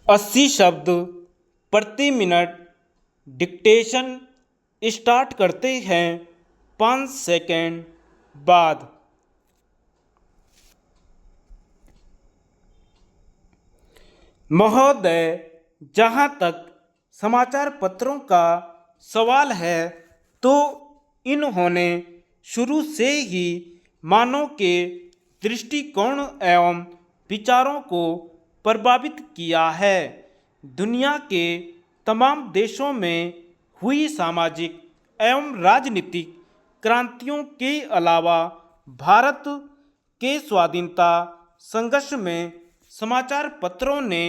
80 शब्द प्रति minute dictation start करते हैं 5 सेकंड बाद। महोदय, जहाँ तक समाचार पत्रों का सवाल है तो इन्होंने शुरू से ही मानव के दृष्टिकोण एवं विचारों को प्रभावित किया है। दुनिया के तमाम देशों में हुई सामाजिक एवं राजनीतिक क्रांतियों के अलावा भारत के स्वाधीनता संघर्ष में समाचार पत्रों ने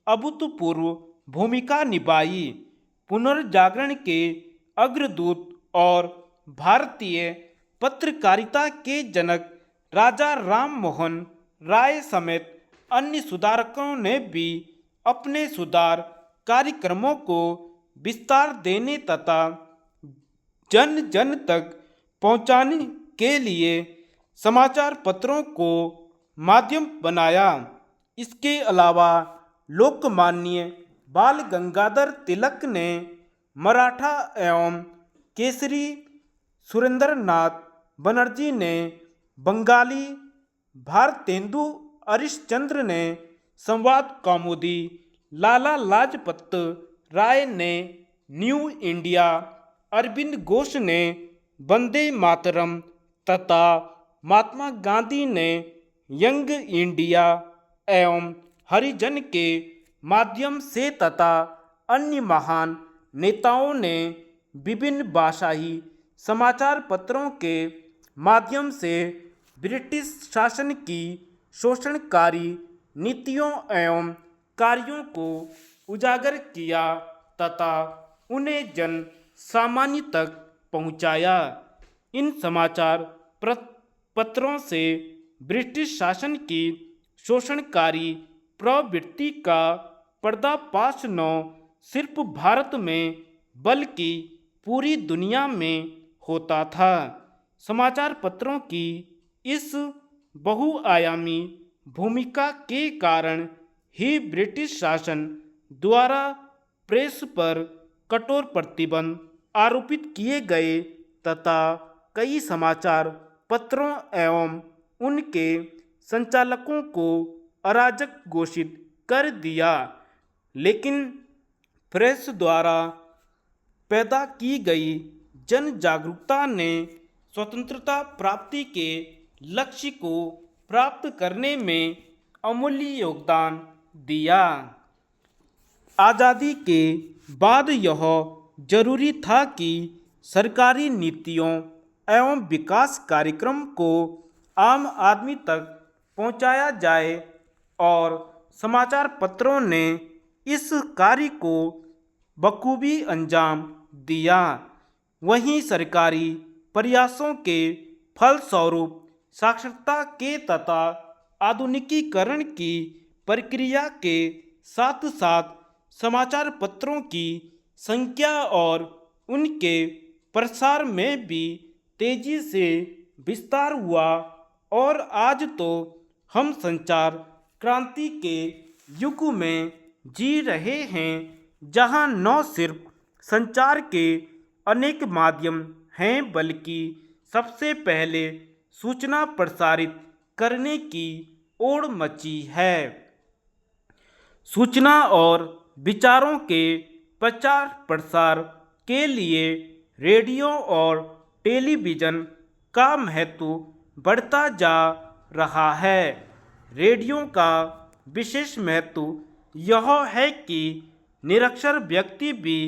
अभूतपूर्व भूमिका निभाई। पुनर्जागरण के अग्रदूत और भारतीय पत्रकारिता के जनक राजा राम मोहन राय समेत अन्य सुधारकों ने भी अपने सुधार कार्यक्रमों को विस्तार देने तथा जन जन तक पहुंचाने के लिए समाचार पत्रों को माध्यम बनाया। इसके अलावा लोकमान्य बाल गंगाधर तिलक ने मराठा एवं केसरी सुरेंद्रनाथ बनर्जी ने बंगाली, भारतेंदु हरिश्चंद्र ने संवाद कौमुदी, लाला लाजपत राय ने न्यू इंडिया, अरविंद घोष ने वंदे मातरम तथा महात्मा गांधी ने यंग इंडिया एवं हरिजन के माध्यम से तथा अन्य महान नेताओं ने विभिन्न भाषाई समाचार पत्रों के माध्यम से ब्रिटिश शासन की शोषणकारी नीतियों एवं कार्यों को उजागर किया तथा उन्हें जन सामान्य तक पहुंचाया। इन समाचार पत्रों से ब्रिटिश शासन की शोषणकारी प्रवृत्ति का पर्दाफाश न सिर्फ भारत में बल्कि पूरी दुनिया में होता था। समाचार पत्रों की इस बहुआयामी भूमिका के कारण ही ब्रिटिश शासन द्वारा प्रेस पर कठोर प्रतिबंध आरोपित किए गए तथा कई समाचार पत्रों एवं उनके संचालकों को अराजक घोषित कर दिया। लेकिन प्रेस द्वारा पैदा की गई जन जागरूकता ने स्वतंत्रता प्राप्ति के लक्ष्य को प्राप्त करने में अमूल्य योगदान दिया। आज़ादी के बाद यह जरूरी था कि सरकारी नीतियों एवं विकास कार्यक्रम को आम आदमी तक पहुंचाया जाए और समाचार पत्रों ने इस कार्य को बखूबी अंजाम दिया। वहीं सरकारी प्रयासों के फलस्वरूप साक्षरता के तथा आधुनिकीकरण की प्रक्रिया के साथ साथ समाचार पत्रों की संख्या और उनके प्रसार में भी तेजी से विस्तार हुआ और आज तो हम संचार क्रांति के युग में जी रहे हैं, जहां न सिर्फ संचार के अनेक माध्यम हैं बल्कि सबसे पहले सूचना प्रसारित करने की ओर मची है। सूचना और विचारों के प्रचार प्रसार के लिए रेडियो और टेलीविज़न का महत्व बढ़ता जा रहा है। रेडियो का विशेष महत्व यह है कि निरक्षर व्यक्ति भी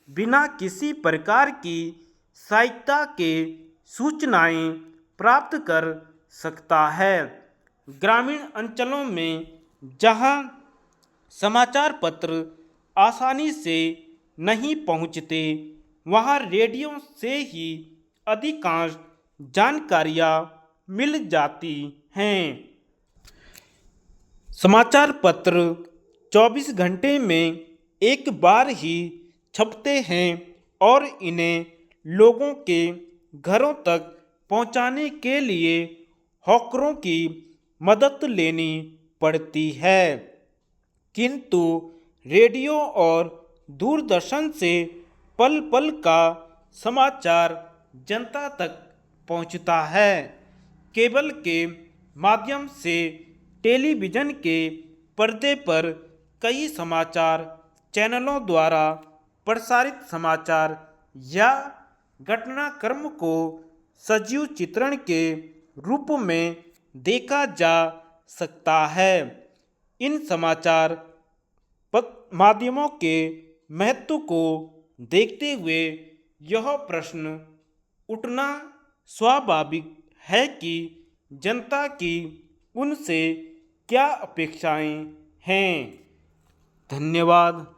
बिना किसी प्रकार की सहायता के सूचनाएं प्राप्त कर सकता है। ग्रामीण अंचलों में जहां समाचार पत्र आसानी से नहीं पहुंचते, वहां रेडियो से ही अधिकांश जानकारियां मिल जाती हैं। समाचार पत्र 24 घंटे में एक बार ही छपते हैं और इन्हें लोगों के घरों तक पहुंचाने के लिए हॉकरों की मदद लेनी पड़ती है। किंतु रेडियो और दूरदर्शन से पल पल का समाचार जनता तक पहुंचता है। केबल के माध्यम से टेलीविज़न के पर्दे पर कई समाचार चैनलों द्वारा प्रसारित समाचार या घटनाक्रम को सजीव चित्रण के रूप में देखा जा सकता है। इन समाचार माध्यमों के महत्व को देखते हुए यह प्रश्न उठना स्वाभाविक है कि जनता की उनसे क्या अपेक्षाएं हैं। धन्यवाद।